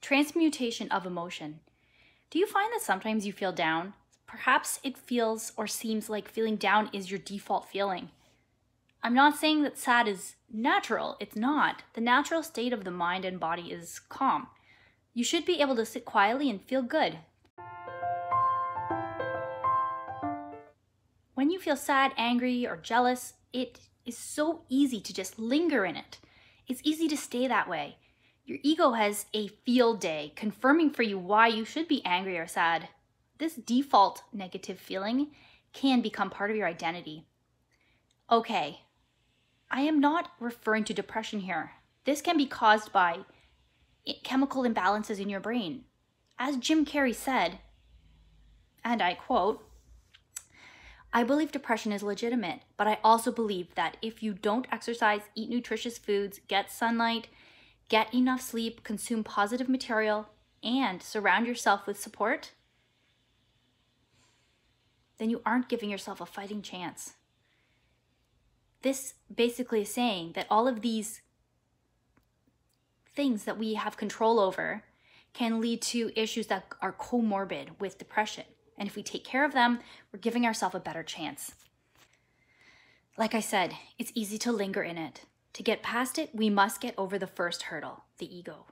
Transmutation of emotion. Do you find that sometimes you feel down? Perhaps it feels or seems like feeling down is your default feeling. I'm not saying that sad is natural. It's not. The natural state of the mind and body is calm. You should be able to sit quietly and feel good. When you feel sad, angry, or jealous, it is so easy to just linger in it. It's easy to stay that way. Your ego has a field day confirming for you why you should be angry or sad. This default negative feeling can become part of your identity. Okay, I am not referring to depression here. This can be caused by chemical imbalances in your brain. As Jim Carrey said, and I quote, "I believe depression is legitimate, but I also believe that if you don't exercise, eat nutritious foods, get sunlight, get enough sleep, consume positive material, and surround yourself with support, then you aren't giving yourself a fighting chance." This basically is saying that all of these things that we have control over can lead to issues that are comorbid with depression. And if we take care of them, we're giving ourselves a better chance. Like I said, it's easy to linger in it. To get past it, we must get over the first hurdle, the ego.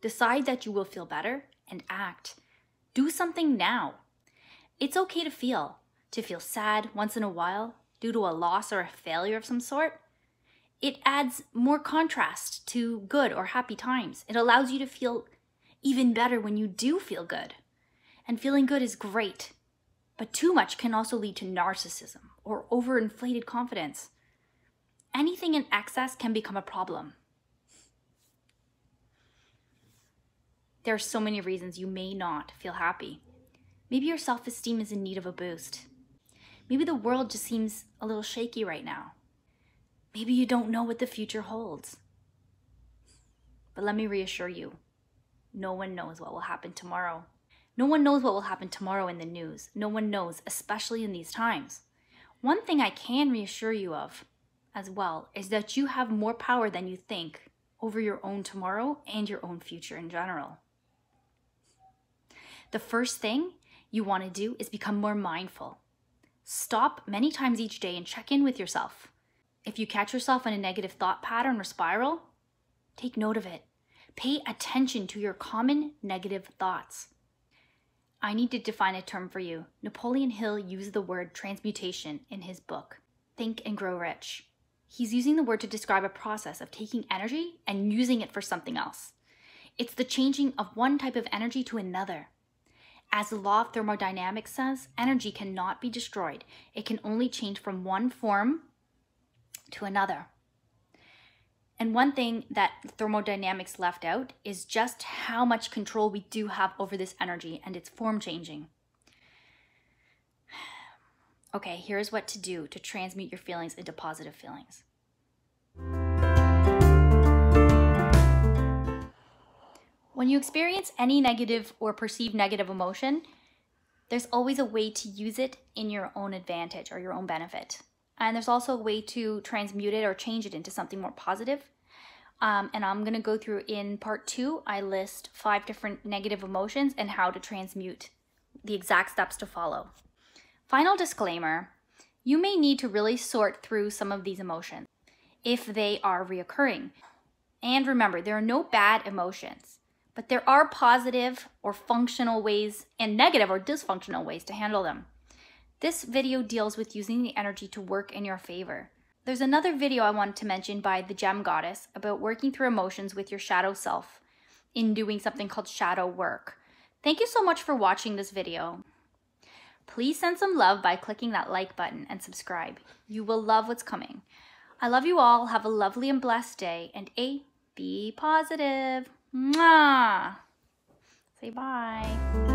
Decide that you will feel better and act. Do something now. It's okay to feel sad once in a while due to a loss or a failure of some sort. It adds more contrast to good or happy times. It allows you to feel even better when you do feel good. And feeling good is great, but too much can also lead to narcissism or overinflated confidence. Anything in excess can become a problem. There are so many reasons you may not feel happy. Maybe your self-esteem is in need of a boost. Maybe the world just seems a little shaky right now. Maybe you don't know what the future holds. But let me reassure you, no one knows what will happen tomorrow. No one knows what will happen tomorrow in the news. No one knows, especially in these times. One thing I can reassure you of as well is that you have more power than you think over your own tomorrow and your own future in general. The first thing you want to do is become more mindful. Stop many times each day and check in with yourself. If you catch yourself in a negative thought pattern or spiral, take note of it. Pay attention to your common negative thoughts. I need to define a term for you. Napoleon Hill used the word transmutation in his book, Think and Grow Rich. He's using the word to describe a process of taking energy and using it for something else. It's the changing of one type of energy to another. As the law of thermodynamics says, energy cannot be destroyed. It can only change from one form to another. And one thing that thermodynamics left out is just how much control we do have over this energy and its form changing. Okay, here's what to do to transmute your feelings into positive feelings. When you experience any negative or perceived negative emotion, there's always a way to use it in your own advantage or your own benefit. And there's also a way to transmute it or change it into something more positive. And I'm going to go through in part 2. I list 5 different negative emotions and how to transmute, the exact steps to follow. Final disclaimer, you may need to really sort through some of these emotions if they are reoccurring. And remember, there are no bad emotions, but there are positive or functional ways and negative or dysfunctional ways to handle them. This video deals with using the energy to work in your favor. There's another video I wanted to mention by the Gem Goddess about working through emotions with your shadow self in doing something called shadow work. Thank you so much for watching this video. Please send some love by clicking that like button and subscribe. You will love what's coming. I love you all. Have a lovely and blessed day and be positive. Mwah! Say bye.